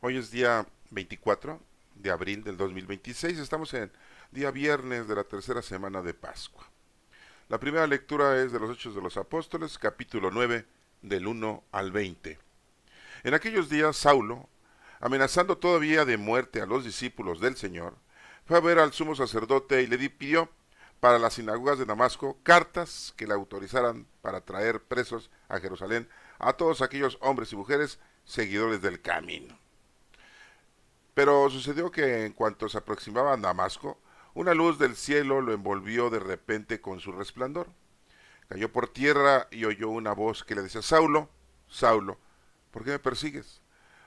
Hoy es día 24 de abril del 2026. Estamos en día viernes de la tercera semana de Pascua. La primera lectura es de los Hechos de los Apóstoles, capítulo 9, del 1 al 20. En aquellos días, Saulo, amenazando todavía de muerte a los discípulos del Señor, fue a ver al sumo sacerdote y le pidió para las sinagogas de Damasco cartas que le autorizaran para traer presos a Jerusalén a todos aquellos hombres y mujeres seguidores del camino. Pero sucedió que en cuanto se aproximaba a Damasco, una luz del cielo lo envolvió de repente con su resplandor. Cayó por tierra y oyó una voz que le decía: Saulo, Saulo, ¿por qué me persigues?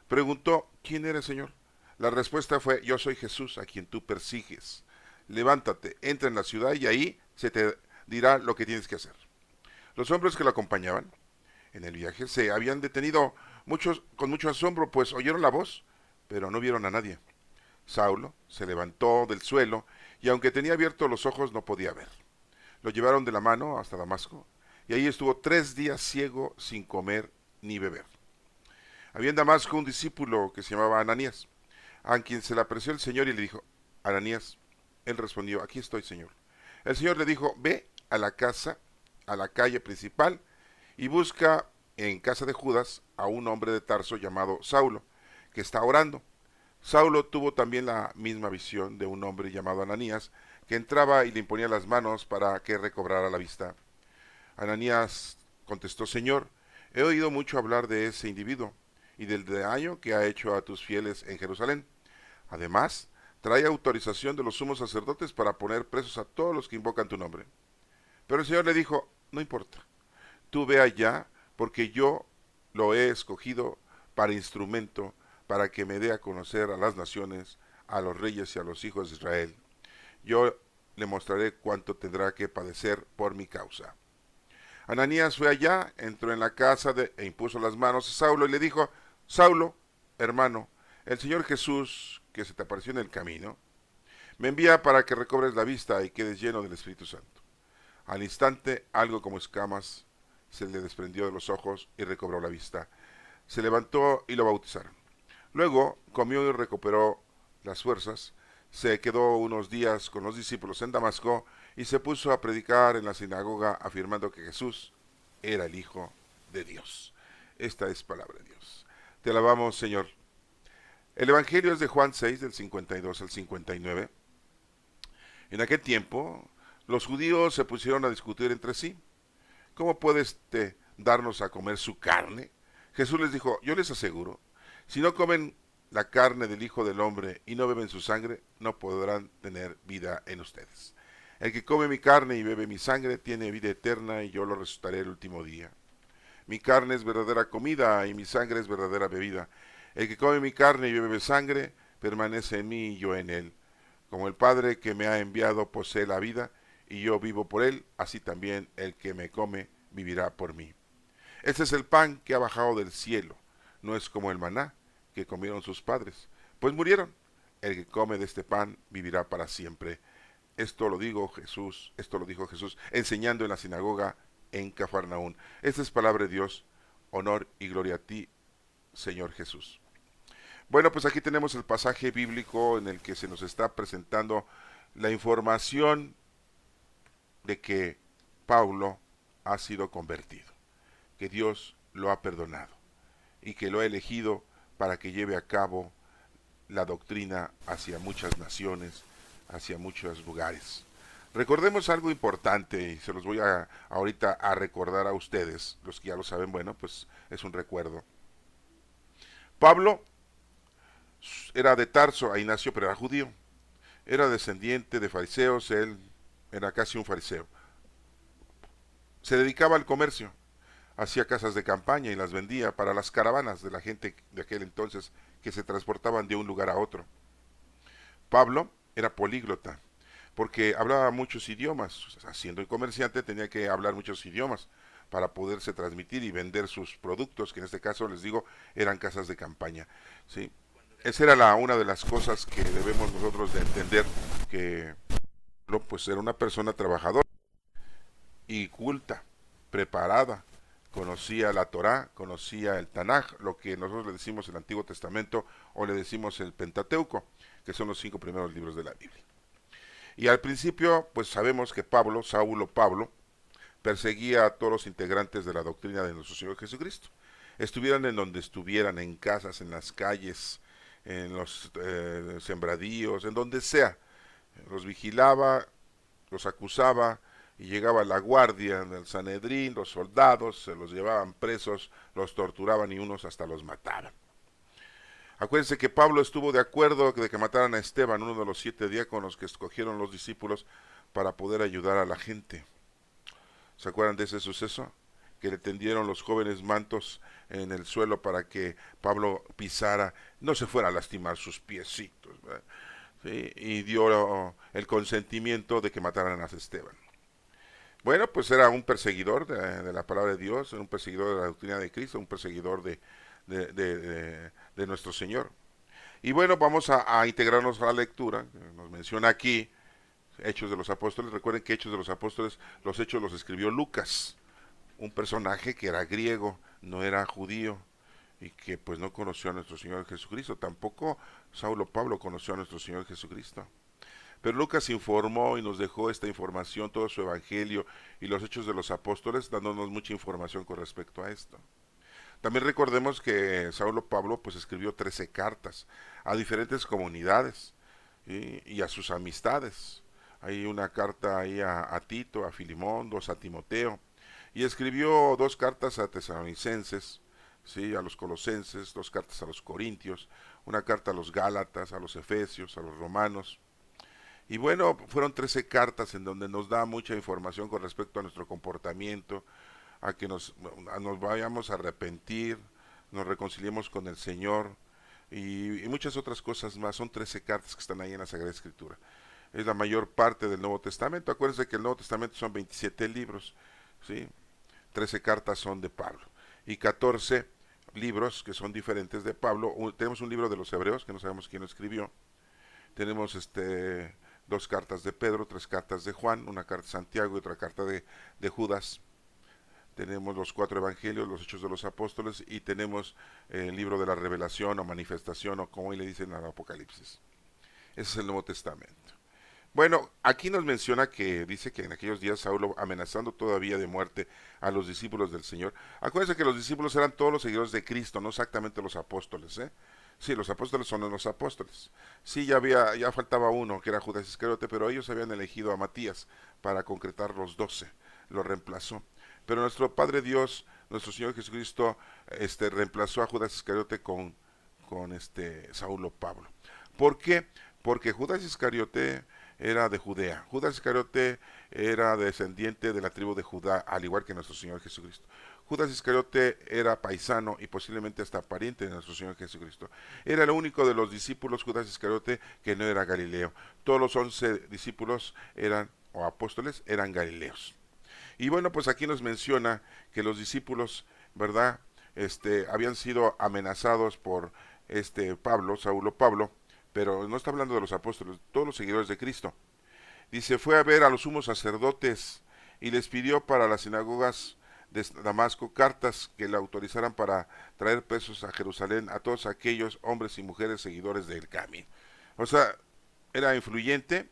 Preguntó: ¿quién eres, Señor? La respuesta fue: yo soy Jesús, a quien tú persigues. Levántate, entra en la ciudad y ahí se te dirá lo que tienes que hacer. Los hombres que lo acompañaban en el viaje se habían detenido con mucho asombro, pues oyeron la voz, pero no vieron a nadie. Saulo se levantó del suelo y aunque tenía abiertos los ojos no podía ver. Lo llevaron de la mano hasta Damasco y ahí estuvo 3 días ciego sin comer ni beber. Había en Damasco un discípulo que se llamaba Ananías, a quien se le apreció el Señor y le dijo: Ananías. Él respondió: aquí estoy, Señor. El Señor le dijo: ve a la casa, a la calle principal, y busca en casa de Judas a un hombre de Tarso llamado Saulo, que está orando. Saulo tuvo también la misma visión de un hombre llamado Ananías, que entraba y le imponía las manos para que recobrara la vista. Ananías contestó: Señor, he oído mucho hablar de ese individuo y del daño que ha hecho a tus fieles en Jerusalén. Además, trae autorización de los sumos sacerdotes para poner presos a todos los que invocan tu nombre. Pero el Señor le dijo: no importa, tú ve allá, porque yo lo he escogido para instrumento, para que me dé a conocer a las naciones, a los reyes y a los hijos de Israel. Yo le mostraré cuánto tendrá que padecer por mi causa. Ananías fue allá, entró en la casa e impuso las manos a Saulo y le dijo: Saulo, hermano, el Señor Jesús, que se te apareció en el camino, me envía para que recobres la vista y quedes lleno del Espíritu Santo. Al instante, algo como escamas se le desprendió de los ojos y recobró la vista. Se levantó y lo bautizaron. Luego comió y recuperó las fuerzas, se quedó unos días con los discípulos en Damasco y se puso a predicar en la sinagoga afirmando que Jesús era el Hijo de Dios. Esta es palabra de Dios. Te alabamos, Señor. El Evangelio es de Juan 6, del 52 al 59. En aquel tiempo, los judíos se pusieron a discutir entre sí: ¿cómo puede darnos a comer su carne? Jesús les dijo: yo les aseguro, si no comen la carne del Hijo del Hombre y no beben su sangre, no podrán tener vida en ustedes. El que come mi carne y bebe mi sangre tiene vida eterna y yo lo resucitaré el último día. Mi carne es verdadera comida y mi sangre es verdadera bebida. El que come mi carne y bebe sangre permanece en mí y yo en él. Como el Padre que me ha enviado posee la vida y yo vivo por él, así también el que me come vivirá por mí. Este es el pan que ha bajado del cielo, no es como el maná que comieron sus padres, pues murieron. El que come de este pan vivirá para siempre. Esto lo dijo Jesús, enseñando en la sinagoga en Cafarnaún. Esta es palabra de Dios. Honor y gloria a ti, Señor Jesús. Bueno, pues aquí tenemos el pasaje bíblico en el que se nos está presentando la información de que Pablo ha sido convertido, que Dios lo ha perdonado y que lo ha elegido para que lleve a cabo la doctrina hacia muchas naciones, hacia muchos lugares. Recordemos algo importante y se los voy a ahorita a recordar a ustedes, los que ya lo saben. Bueno, pues es un recuerdo. Pablo era de Tarso, ahí nació, pero era judío. Era descendiente de fariseos, él era casi un fariseo. Se dedicaba al comercio, hacía casas de campaña y las vendía para las caravanas de la gente de aquel entonces que se transportaban de un lugar a otro. Pablo era políglota, porque hablaba muchos idiomas. O sea, siendo comerciante tenía que hablar muchos idiomas para poderse transmitir y vender sus productos, que en este caso les digo eran casas de campaña. ¿Sí? Esa era una de las cosas que debemos nosotros de entender, que pues era una persona trabajadora y culta, preparada, conocía la Torá, conocía el Tanaj, lo que nosotros le decimos el Antiguo Testamento o le decimos el Pentateuco, que son los 5 primeros libros de la Biblia. Y al principio, pues sabemos que Pablo, Saulo Pablo, perseguía a todos los integrantes de la doctrina de nuestro Señor Jesucristo. Estuvieran en donde estuvieran, en casas, en las calles, en los sembradíos, en donde sea. Los vigilaba, los acusaba, y llegaba la guardia del Sanedrín, los soldados, se los llevaban presos, los torturaban y unos hasta los mataban. Acuérdense que Pablo estuvo de acuerdo de que mataran a Esteban, uno de los 7 diáconos que escogieron los discípulos para poder ayudar a la gente. ¿Se acuerdan de ese suceso? Que le tendieron los jóvenes mantos en el suelo para que Pablo pisara, no se fuera a lastimar sus piecitos, ¿verdad? ¿Sí? Y dio el consentimiento de que mataran a Esteban. Bueno, pues era un perseguidor de la palabra de Dios, un perseguidor de la doctrina de Cristo, un perseguidor de nuestro Señor. Y bueno, vamos a integrarnos a la lectura. Nos menciona aquí Hechos de los Apóstoles. Recuerden que Hechos de los Apóstoles, los Hechos los escribió Lucas, un personaje que era griego, no era judío, y que pues no conoció a nuestro Señor Jesucristo. Tampoco Saulo Pablo conoció a nuestro Señor Jesucristo. Pero Lucas informó y nos dejó esta información, todo su evangelio y los Hechos de los Apóstoles, dándonos mucha información con respecto a esto. También recordemos que Saulo Pablo pues escribió 13 cartas a diferentes comunidades y a sus amistades. Hay una carta ahí a Tito, a Filimón, 2 a Timoteo, y escribió 2 cartas a tesalonicenses, ¿sí? A los colosenses, 2 cartas a los corintios, una carta a los gálatas, a los efesios, a los romanos. Y bueno, fueron 13 cartas en donde nos da mucha información con respecto a nuestro comportamiento, a que nos vayamos a arrepentir, nos reconciliemos con el Señor y muchas otras cosas más. Son 13 cartas que están ahí en la Sagrada Escritura. Es la mayor parte del Nuevo Testamento. Acuérdense que el Nuevo Testamento son 27 libros, ¿sí? 13 cartas son de Pablo y 14 libros que son diferentes de Pablo. Tenemos un libro de los Hebreos que no sabemos quién lo escribió. Tenemos 2 cartas de Pedro, 3 cartas de Juan, una carta de Santiago y otra carta de Judas. Tenemos los 4 evangelios, los Hechos de los Apóstoles, y tenemos el libro de la revelación o manifestación, o como hoy le dicen al Apocalipsis. Ese es el Nuevo Testamento. Bueno, aquí nos menciona que dice que en aquellos días Saulo, amenazando todavía de muerte a los discípulos del Señor. Acuérdense que los discípulos eran todos los seguidores de Cristo, no exactamente los apóstoles, ¿eh? Sí, los apóstoles son los apóstoles. Sí, ya faltaba uno, que era Judas Iscariote, pero ellos habían elegido a Matías para concretar los 12. Lo reemplazó. Pero nuestro Padre Dios, nuestro Señor Jesucristo, reemplazó a Judas Iscariote con Saulo Pablo. ¿Por qué? Porque Judas Iscariote era de Judea. Judas Iscariote era descendiente de la tribu de Judá, al igual que nuestro Señor Jesucristo. Judas Iscariote era paisano y posiblemente hasta pariente de nuestro Señor Jesucristo. Era el único de los discípulos, Judas Iscariote, que no era galileo. Todos los 11 discípulos o apóstoles, eran galileos. Y bueno, pues aquí nos menciona que los discípulos, ¿verdad? Habían sido amenazados por Saulo Pablo, pero no está hablando de los apóstoles, todos los seguidores de Cristo. Dice, fue a ver a los sumos sacerdotes y les pidió para las sinagogas de Damasco cartas que le autorizaran para traer presos a Jerusalén a todos aquellos hombres y mujeres seguidores del camino. O sea, era influyente,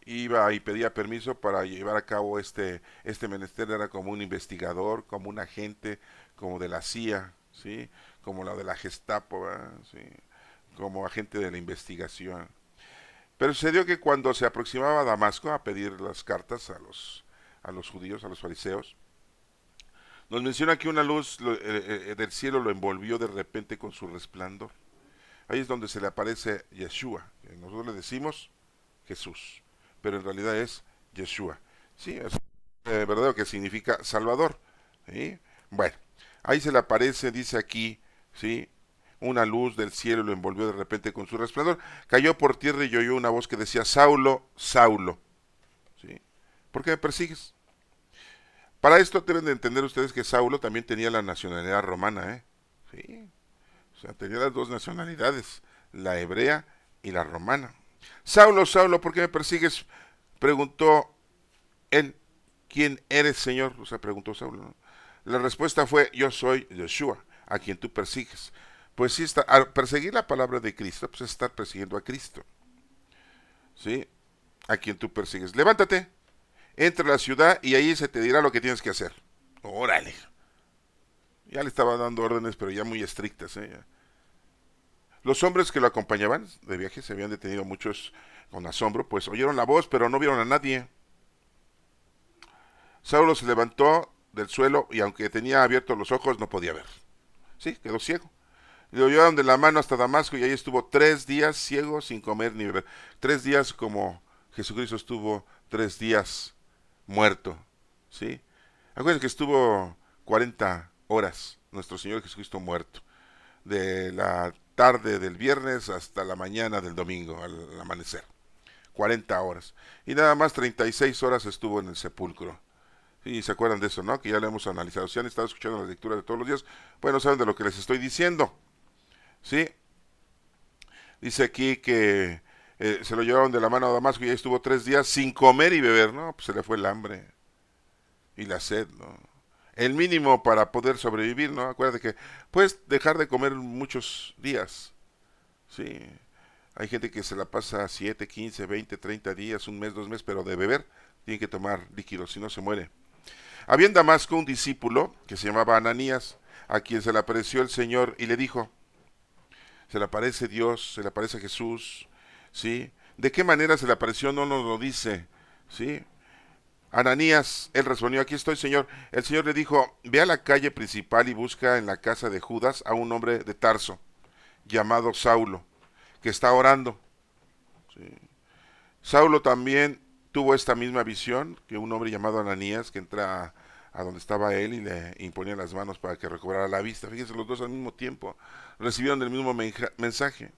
iba y pedía permiso para llevar a cabo este menester. Era como un investigador, como un agente, como de la CIA, ¿sí? Como la de la Gestapo, ¿verdad? ¿Sí? Como agente de la investigación. Pero sucedió que cuando se aproximaba a Damasco a pedir las cartas a los judíos, a los fariseos, nos menciona que una luz del cielo lo envolvió de repente con su resplandor. Ahí es donde se le aparece Yeshua, que nosotros le decimos Jesús, pero en realidad es Yeshua. Sí, es verdadero, que significa Salvador. ¿Sí? Bueno, ahí se le aparece, dice aquí, ¿sí? Una luz del cielo lo envolvió de repente con su resplandor. Cayó por tierra y oyó una voz que decía, Saulo, Saulo, ¿sí? ¿Por qué me persigues? Para esto deben de entender ustedes que Saulo también tenía la nacionalidad romana, ¿eh? Sí, o sea, tenía las 2 nacionalidades, la hebrea y la romana. Saulo, Saulo, ¿por qué me persigues? Preguntó él. ¿Quién eres, Señor? O sea, preguntó Saulo, ¿no? La respuesta fue, yo soy Yeshua, a quien tú persigues. Pues sí, perseguir la palabra de Cristo, pues es estar persiguiendo a Cristo. ¿Sí? A quien tú persigues. Levántate, entra a la ciudad y ahí se te dirá lo que tienes que hacer. Órale. Ya le estaba dando órdenes, pero ya muy estrictas. Los hombres que lo acompañaban de viaje, se habían detenido muchos con asombro, pues oyeron la voz, pero no vieron a nadie. Saulo se levantó del suelo y aunque tenía abiertos los ojos, no podía ver. Sí, quedó ciego. Y lo llevaron de la mano hasta Damasco y ahí estuvo 3 días ciego sin comer ni beber. 3 días como Jesucristo estuvo 3 días muerto. ¿Sí? Acuérdense que estuvo 40 horas nuestro Señor Jesucristo muerto. De la tarde del viernes hasta la mañana del domingo, al amanecer. 40 horas. Y nada más 36 horas estuvo en el sepulcro. Sí, se acuerdan de eso, ¿no? Que ya lo hemos analizado. Si han estado escuchando la lectura de todos los días, bueno, saben de lo que les estoy diciendo. ¿Sí? Dice aquí que se lo llevaron de la mano a Damasco y ahí estuvo 3 días sin comer y beber, ¿no? Pues se le fue el hambre y la sed, ¿no? El mínimo para poder sobrevivir, ¿no? Acuérdate que puedes dejar de comer muchos días, ¿sí? Hay gente que se la pasa 7, 15, 20, 30 días, un mes, 2 meses, pero de beber tiene que tomar líquidos, si no se muere. Había en Damasco un discípulo que se llamaba Ananías, a quien se le apareció el Señor y le dijo, se le aparece Dios, se le aparece Jesús, ¿sí? ¿De qué manera se le apareció? No nos lo dice, ¿sí? Ananías, él respondió, aquí estoy, Señor. El Señor le dijo, ve a la calle principal y busca en la casa de Judas a un hombre de Tarso, llamado Saulo, que está orando. ¿Sí? Saulo también tuvo esta misma visión, que un hombre llamado Ananías, que entra a donde estaba él y le imponía las manos para que recobrara la vista. Fíjense, los dos al mismo tiempo recibieron el mismo mensaje.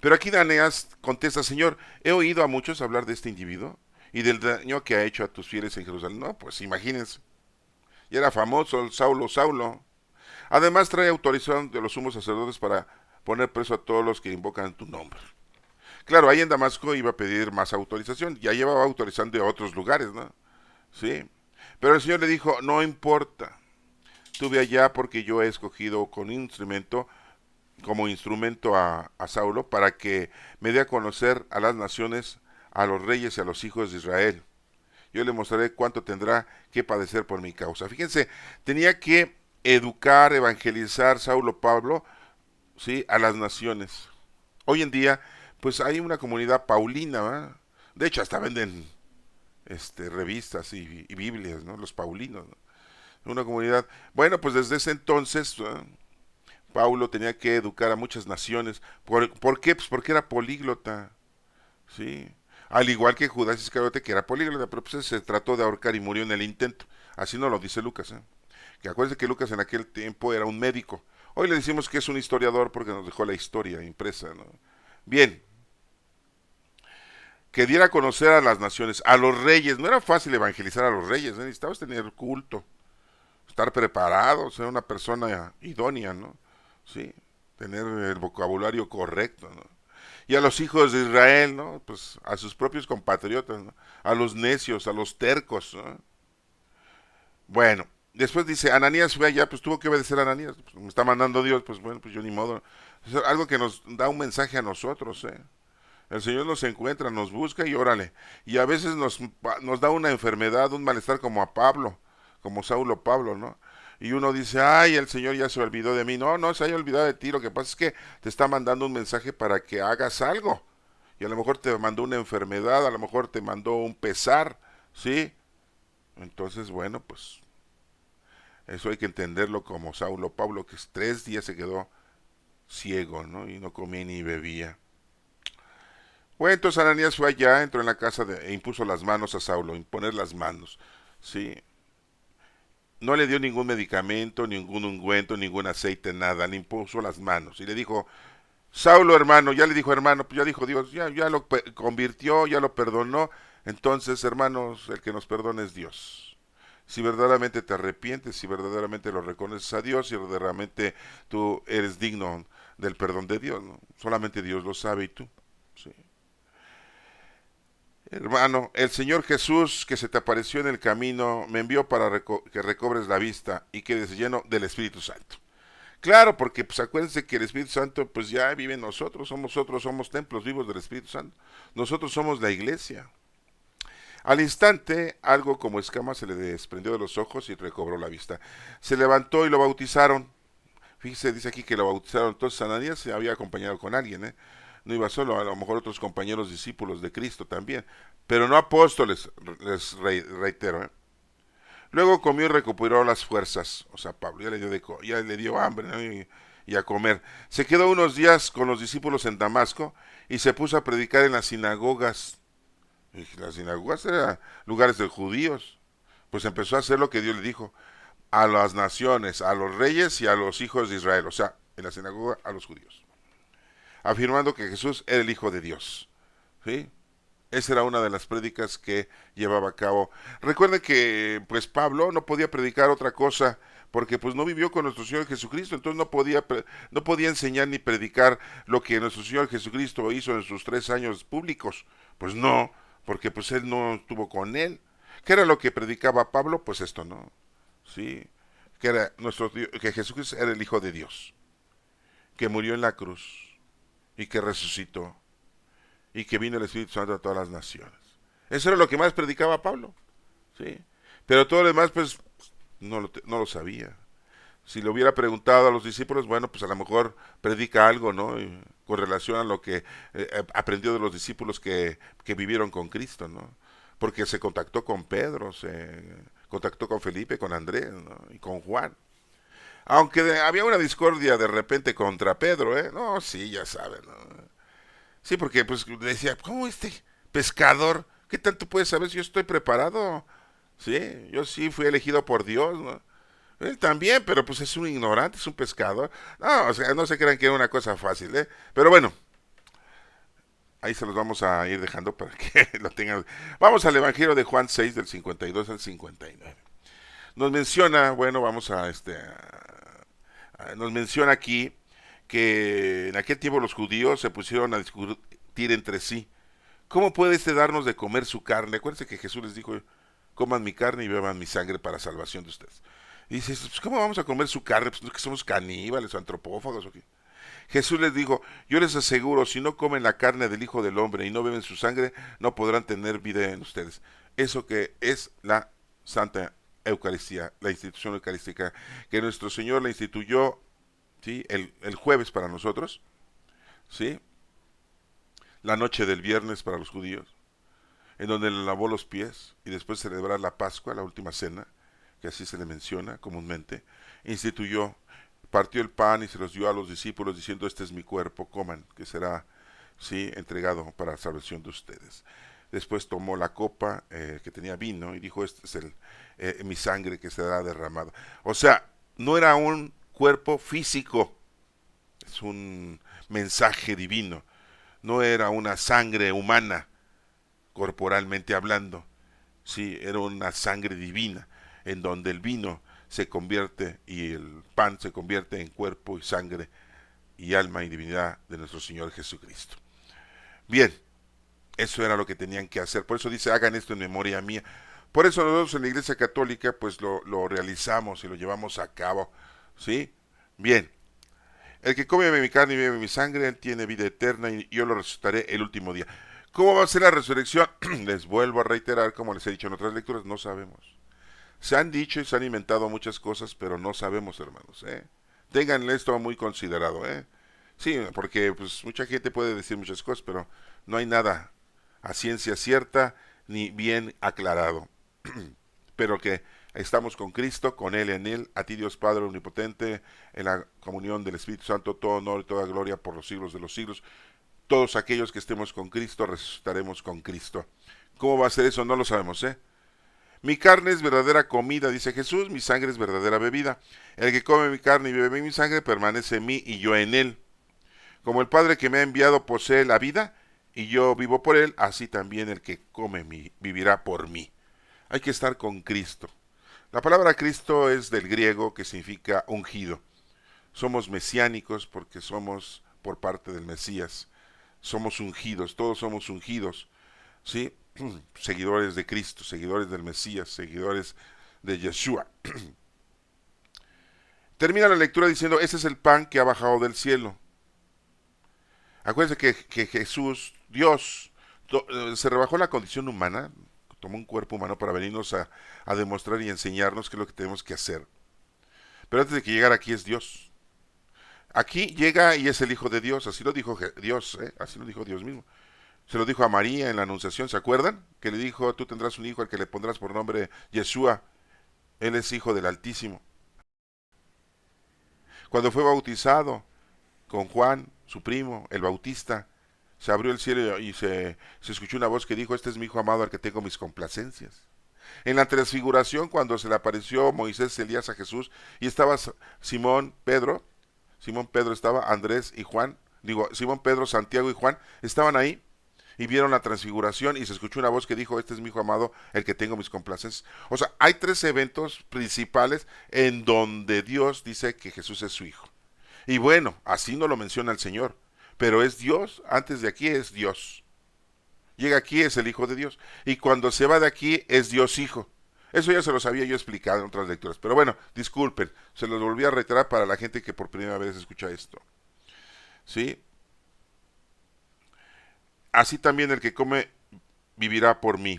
Pero aquí Ananías contesta, Señor, he oído a muchos hablar de este individuo y del daño que ha hecho a tus fieles en Jerusalén. No, pues imagínense. Y era famoso el Saulo, Saulo. Además trae autorización de los sumos sacerdotes para poner preso a todos los que invocan tu nombre. Claro, ahí en Damasco iba a pedir más autorización. Ya llevaba autorización de otros lugares, ¿no? Sí. Pero el Señor le dijo, no importa. Tú ve allá porque yo he escogido como instrumento a Saulo para que me dé a conocer a las naciones, a los reyes y a los hijos de Israel. Yo le mostraré cuánto tendrá que padecer por mi causa. Fíjense, tenía que educar, evangelizar Saulo Pablo, ¿sí? A las naciones. Hoy en día, pues hay una comunidad paulina, ¿verdad? De hecho, hasta venden revistas y Biblias, ¿no? Los paulinos, ¿no? Una comunidad. Bueno, pues desde ese entonces, ¿verdad? Paulo tenía que educar a muchas naciones. ¿Por qué? Pues porque era políglota, ¿sí? Al igual que Judas Iscariote, que era políglota, pero pues se trató de ahorcar y murió en el intento. Así no lo dice Lucas, ¿eh? Que acuérdense que Lucas en aquel tiempo era un médico. Hoy le decimos que es un historiador porque nos dejó la historia impresa, ¿no? Bien, que diera a conocer a las naciones, a los reyes. No era fácil evangelizar a los reyes, ¿eh? Necesitabas tener culto, estar preparado, ser una persona idónea, ¿no? Sí, tener el vocabulario correcto, ¿no? Y a los hijos de Israel, ¿no? Pues a sus propios compatriotas, ¿no? A los necios, a los tercos, ¿no? Bueno, después dice, Ananías fue allá, pues tuvo que obedecer a Ananías, pues, me está mandando Dios, pues bueno, pues yo ni modo. Es algo que nos da un mensaje a nosotros, ¿eh? El Señor nos encuentra, nos busca y órale. Y a veces nos da una enfermedad, un malestar como a Pablo, como Saulo Pablo, ¿no? Y uno dice, ay, el Señor ya se olvidó de mí. No, no se haya olvidado de ti. Lo que pasa es que te está mandando un mensaje para que hagas algo. Y a lo mejor te mandó una enfermedad, a lo mejor te mandó un pesar, ¿sí? Entonces, bueno, pues eso hay que entenderlo como Saulo Pablo, que 3 días se quedó ciego, ¿no? Y no comía ni bebía. Bueno, entonces Ananías fue allá, entró en la casa e impuso las manos a Saulo, imponer las manos, ¿sí? No le dio ningún medicamento, ningún ungüento, ningún aceite, nada, le impuso las manos y le dijo, Saulo hermano, ya le dijo hermano, pues ya dijo Dios, ya lo convirtió, ya lo perdonó, entonces hermanos, el que nos perdona es Dios. Si verdaderamente te arrepientes, si verdaderamente lo reconoces a Dios, si verdaderamente tú eres digno del perdón de Dios, ¿no? Solamente Dios lo sabe y tú, ¿sí? Hermano, el Señor Jesús que se te apareció en el camino me envió para que recobres la vista y quedes lleno del Espíritu Santo. Claro, porque pues acuérdense que el Espíritu Santo pues ya vive en nosotros somos templos vivos del Espíritu Santo. Nosotros somos la iglesia. Al instante, algo como escama se le desprendió de los ojos y recobró la vista. Se levantó y lo bautizaron. Fíjese, dice aquí que lo bautizaron. Entonces Ananías se había acompañado con alguien, ¿eh? No iba solo, a lo mejor otros compañeros discípulos de Cristo también, pero no apóstoles, les reitero, ¿eh? Luego comió y recuperó las fuerzas, o sea, Pablo ya le dio hambre, ¿no? Y a comer. Se quedó unos días con los discípulos en Damasco y se puso a predicar en las sinagogas. Y las sinagogas eran lugares de judíos. Pues empezó a hacer lo que Dios le dijo a las naciones, a los reyes y a los hijos de Israel, o sea, en la sinagoga a los judíos, afirmando que Jesús era el Hijo de Dios. ¿Sí? Esa era una de las prédicas que llevaba a cabo. Recuerden que pues Pablo no podía predicar otra cosa porque pues no vivió con nuestro Señor Jesucristo, entonces no podía enseñar ni predicar lo que nuestro Señor Jesucristo hizo en sus 3 años públicos. Pues no, porque pues él no estuvo con él. ¿Qué era lo que predicaba Pablo? Pues esto, ¿no? Sí, que Jesucristo era el Hijo de Dios, que murió en la cruz y que resucitó y que vino el Espíritu Santo a todas las naciones. Eso era lo que más predicaba Pablo, ¿sí? Pero todo lo demás, pues, no lo sabía. Si le hubiera preguntado a los discípulos, bueno, pues a lo mejor predica algo, ¿no? Con relación a lo que aprendió de los discípulos que vivieron con Cristo, ¿no? Porque se contactó con Pedro, se contactó con Felipe, con Andrés, ¿no? Y con Juan. Aunque había una discordia de repente contra Pedro, ¿eh? No, sí, ya saben, ¿no? Sí, porque pues decía, ¿cómo este pescador? ¿Qué tanto puede saber si yo estoy preparado? Sí, yo sí fui elegido por Dios, ¿no? Él también, pero pues es un ignorante, es un pescador. No, o sea, no se crean que era una cosa fácil, ¿eh? Pero bueno, ahí se los vamos a ir dejando para que lo tengan. Vamos al Evangelio de Juan 6 del 52 al 59. Nos menciona, bueno, vamos a nos menciona aquí que en aquel tiempo los judíos se pusieron a discutir entre sí. ¿Cómo puede darnos de comer su carne? Acuérdense que Jesús les dijo, coman mi carne y beban mi sangre para salvación de ustedes. Y dices, pues, ¿cómo vamos a comer su carne? Pues no es que somos caníbales o antropófagos o qué. Jesús les dijo, yo les aseguro, si no comen la carne del Hijo del Hombre y no beben su sangre, no podrán tener vida en ustedes. Eso que es la Santa Eucaristía, la institución eucarística, que nuestro Señor la instituyó, ¿sí? El jueves para nosotros, ¿sí? La noche del viernes para los judíos, en donde le lavó los pies y después celebrar la Pascua, la última cena, que así se le menciona comúnmente, instituyó, partió el pan y se los dio a los discípulos diciendo, este es mi cuerpo, coman, que será, sí, entregado para la salvación de ustedes. Después tomó la copa que tenía vino y dijo, este es mi sangre que será derramada. O sea, no era un cuerpo físico, es un mensaje divino, no era una sangre humana, corporalmente hablando, sí, era una sangre divina, en donde el vino se convierte y el pan se convierte en cuerpo y sangre y alma y divinidad de nuestro Señor Jesucristo. Bien, eso era lo que tenían que hacer, por eso dice, hagan esto en memoria mía. Por eso nosotros en la Iglesia Católica pues lo realizamos y lo llevamos a cabo, ¿sí? Bien, el que come mi carne y bebe mi sangre, él tiene vida eterna y yo lo resucitaré el último día. ¿Cómo va a ser la resurrección? Les vuelvo a reiterar, como les he dicho en otras lecturas, no sabemos. Se han dicho y se han inventado muchas cosas, pero no sabemos, hermanos, ¿eh? Tengan esto muy considerado, ¿eh? Sí, porque pues mucha gente puede decir muchas cosas, pero no hay nada a ciencia cierta ni bien aclarado. Pero que estamos con Cristo, con Él en Él, a ti Dios Padre Omnipotente, en la comunión del Espíritu Santo, todo honor y toda gloria por los siglos de los siglos. Todos aquellos que estemos con Cristo, resucitaremos con Cristo. ¿Cómo va a ser eso? No lo sabemos, ¿eh? Mi carne es verdadera comida, dice Jesús, mi sangre es verdadera bebida. El que come mi carne y bebe mi sangre permanece en mí y yo en él. Como el Padre que me ha enviado posee la vida y yo vivo por él, así también el que come vivirá por mí. Hay que estar con Cristo. La palabra Cristo es del griego que significa ungido. Somos mesiánicos porque somos por parte del Mesías. Somos ungidos, todos somos ungidos, ¿sí? seguidores de Cristo, seguidores del Mesías, seguidores de Yeshua. Termina la lectura diciendo, ese es el pan que ha bajado del cielo. Acuérdense que Jesús, Dios, se rebajó la condición humana, tomó un cuerpo humano para venirnos a demostrar y enseñarnos qué es lo que tenemos que hacer. Pero antes de que llegara aquí es Dios. Aquí llega y es el Hijo de Dios, así lo dijo Dios, así lo dijo Dios mismo. Se lo dijo a María en la Anunciación, ¿se acuerdan? Que le dijo, tú tendrás un hijo al que le pondrás por nombre Yeshua, él es hijo del Altísimo. Cuando fue bautizado con Juan, su primo, el Bautista, se abrió el cielo y se escuchó una voz que dijo, este es mi hijo amado al que tengo mis complacencias. En la transfiguración, cuando se le apareció Moisés, Elías a Jesús, y estaba Simón Pedro estaba, Andrés y Juan, Simón Pedro, Santiago y Juan, estaban ahí, y vieron la transfiguración y se escuchó una voz que dijo, este es mi hijo amado, el que tengo mis complacencias. O sea, hay tres eventos principales en donde Dios dice que Jesús es su hijo. Y bueno, así no lo menciona el Señor, pero es Dios, antes de aquí es Dios. Llega aquí, es el Hijo de Dios. Y cuando se va de aquí, es Dios Hijo. Eso ya se los había yo explicado en otras lecturas. Pero bueno, disculpen, se los volví a reiterar para la gente que por primera vez escucha esto. ¿Sí? Así también el que come vivirá por mí.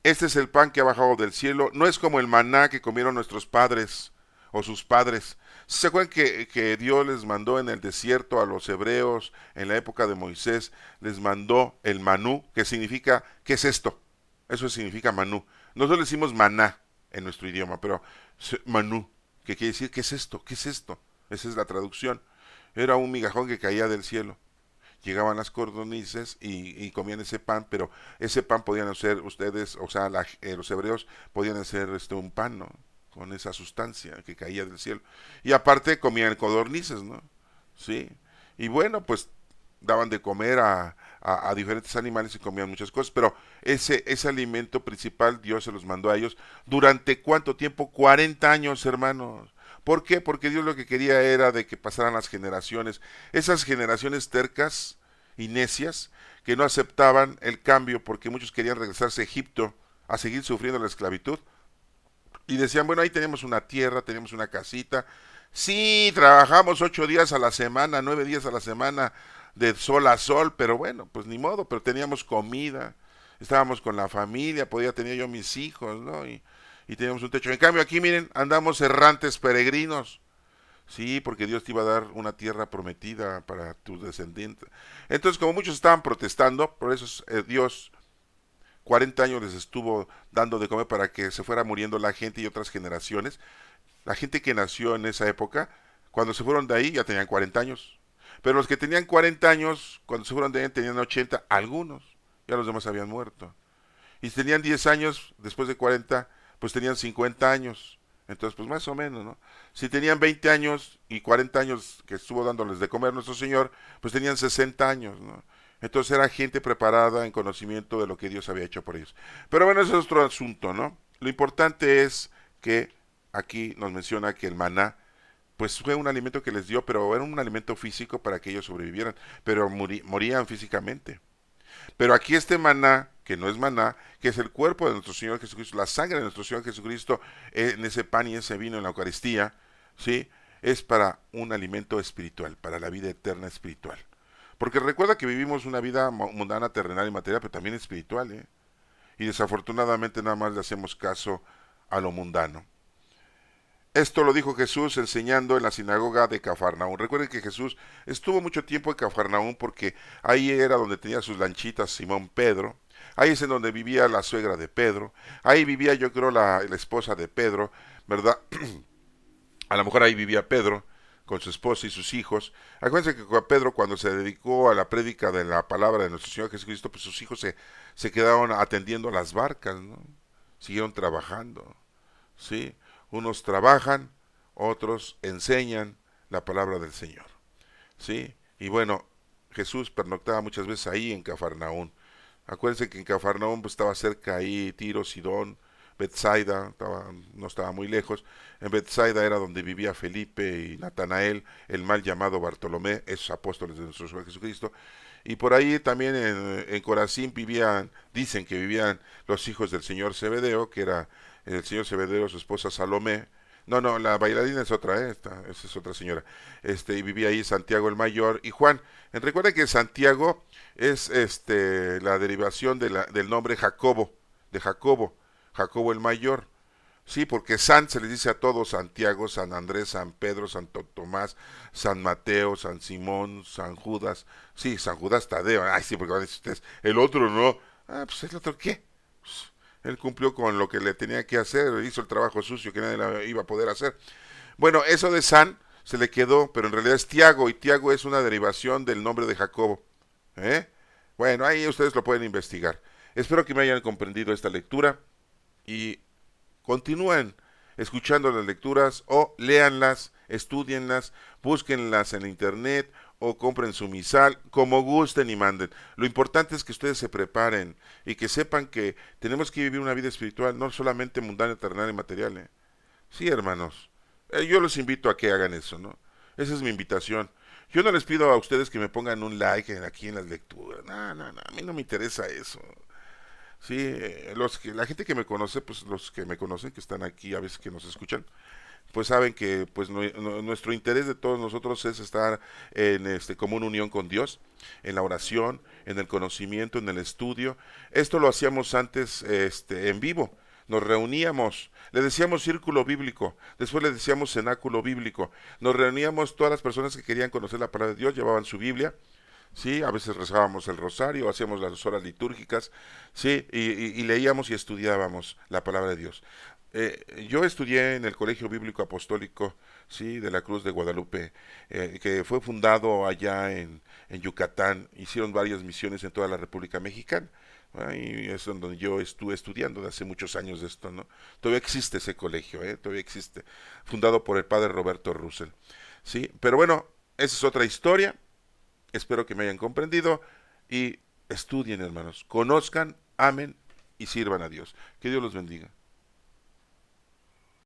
Este es el pan que ha bajado del cielo. No es como el maná que comieron nuestros padres o sus padres. ¿Se acuerdan que Dios les mandó en el desierto a los hebreos en la época de Moisés? Les mandó el manú, que significa, ¿qué es esto? Eso significa manú. Nosotros le decimos maná en nuestro idioma, pero manú, que quiere decir, ¿qué es esto? ¿Qué es esto? Esa es la traducción. Era un migajón que caía del cielo. Llegaban las cordonices y comían ese pan, pero ese pan podían hacer ustedes, o sea, los hebreos podían hacer un pan, ¿no? Con esa sustancia que caía del cielo. Y aparte comían codornices, ¿no? Sí. Y bueno, pues daban de comer a diferentes animales y comían muchas cosas, pero ese alimento principal Dios se los mandó a ellos. ¿Durante cuánto tiempo? 40 años, hermanos. ¿Por qué? Porque Dios lo que quería era de que pasaran las generaciones, esas generaciones tercas y necias que no aceptaban el cambio porque muchos querían regresarse a Egipto a seguir sufriendo la esclavitud y decían, bueno, ahí tenemos una tierra, tenemos una casita, sí, trabajamos 8 días a la semana, 9 días a la semana de sol a sol, pero bueno, pues ni modo, pero teníamos comida, estábamos con la familia, podía tener yo mis hijos, ¿no? Y teníamos un techo. En cambio aquí, miren, andamos errantes peregrinos. Sí, porque Dios te iba a dar una tierra prometida para tus descendientes. Entonces, como muchos estaban protestando, por eso Dios 40 años les estuvo dando de comer para que se fuera muriendo la gente y otras generaciones. La gente que nació en esa época, cuando se fueron de ahí ya tenían 40 años. Pero los que tenían 40 años, cuando se fueron de ahí tenían 80, algunos. Ya los demás habían muerto. Y si tenían 10 años, después de 40, pues tenían 50 años. Entonces, pues más o menos, ¿no? Si tenían 20 años y 40 años que estuvo dándoles de comer nuestro Señor, pues tenían 60 años, ¿no? Entonces era gente preparada en conocimiento de lo que Dios había hecho por ellos. Pero bueno, ese es otro asunto, ¿no? Lo importante es que aquí nos menciona que el maná, pues fue un alimento que les dio, pero era un alimento físico para que ellos sobrevivieran, pero morían físicamente. Pero aquí este maná, que no es maná, que es el cuerpo de nuestro Señor Jesucristo, la sangre de nuestro Señor Jesucristo, en ese pan y ese vino en la Eucaristía, ¿sí? Es para un alimento espiritual, para la vida eterna espiritual. Porque recuerda que vivimos una vida mundana, terrenal y material, pero también espiritual, ¿eh? Y desafortunadamente nada más le hacemos caso a lo mundano. Esto lo dijo Jesús enseñando en la sinagoga de Cafarnaún. Recuerden que Jesús estuvo mucho tiempo en Cafarnaún porque ahí era donde tenía sus lanchitas Simón Pedro. Ahí es en donde vivía la suegra de Pedro. Ahí vivía, yo creo, la esposa de Pedro, ¿verdad? A lo mejor ahí vivía Pedro con su esposa y sus hijos. Acuérdense que Pedro, cuando se dedicó a la prédica de la palabra de nuestro Señor Jesucristo, pues sus hijos se quedaron atendiendo las barcas, ¿no? Siguieron trabajando, ¿sí? Unos trabajan, otros enseñan la palabra del Señor, ¿sí? Y bueno, Jesús pernoctaba muchas veces ahí en Cafarnaún. Acuérdense que en Cafarnaún pues, estaba cerca ahí Tiro, Sidón, Betsaida, no estaba muy lejos. En Betsaida era donde vivía Felipe y Natanael, el mal llamado Bartolomé, esos apóstoles de nuestro Señor Jesucristo. Y por ahí también en Corazín vivían, dicen que vivían los hijos del señor Zebedeo, que era el señor Zebedeo, su esposa Salomé. No, no, la bailarina es otra, esa es otra señora. Y vivía ahí Santiago el Mayor y Juan. Recuerda que Santiago es la derivación del nombre Jacobo, de Jacobo, Jacobo el Mayor. Sí, porque San se les dice a todos: Santiago, San Andrés, San Pedro, Santo Tomás, San Mateo, San Simón, San Judas. Sí, San Judas Tadeo. Ay, sí, porque van a decir ustedes, el otro no. Ah, pues el otro qué. Pues, él cumplió con lo que le tenía que hacer, hizo el trabajo sucio que nadie iba a poder hacer. Bueno, eso de San se le quedó, pero en realidad es Tiago, y Tiago es una derivación del nombre de Jacobo. ¿Eh? Bueno, ahí ustedes lo pueden investigar. Espero que me hayan comprendido esta lectura y continúen escuchando las lecturas o léanlas, estudienlas, búsquenlas en internet o compren su misal, como gusten y manden. Lo importante es que ustedes se preparen y que sepan que tenemos que vivir una vida espiritual, no solamente mundana, terrenal y material. Sí, hermanos, yo los invito a que hagan eso, ¿no? Esa es mi invitación. Yo no les pido a ustedes que me pongan un like aquí en las lecturas. No, no, no, a mí no me interesa eso. Sí, la gente que me conoce, pues los que me conocen, que están aquí a veces que nos escuchan, pues saben que pues nuestro interés de todos nosotros es estar en común unión con Dios, en la oración, en el conocimiento, en el estudio. Esto lo hacíamos antes en vivo. Nos reuníamos, le decíamos círculo bíblico, después le decíamos cenáculo bíblico. Nos reuníamos todas las personas que querían conocer la palabra de Dios, llevaban su Biblia. Sí, a veces rezábamos el rosario, hacíamos las horas litúrgicas, sí, y leíamos y estudiábamos la palabra de Dios. Yo estudié en el Colegio Bíblico Apostólico, sí, de la Cruz de Guadalupe, que fue fundado allá en Yucatán. Hicieron varias misiones en toda la República Mexicana. Y es donde yo estuve estudiando de hace muchos años de esto, ¿no? Todavía existe ese colegio, todavía existe, fundado por el padre Roberto Russell, sí, pero bueno, esa es otra historia. Espero que me hayan comprendido y estudien, hermanos, conozcan, amen y sirvan a Dios. Que Dios los bendiga.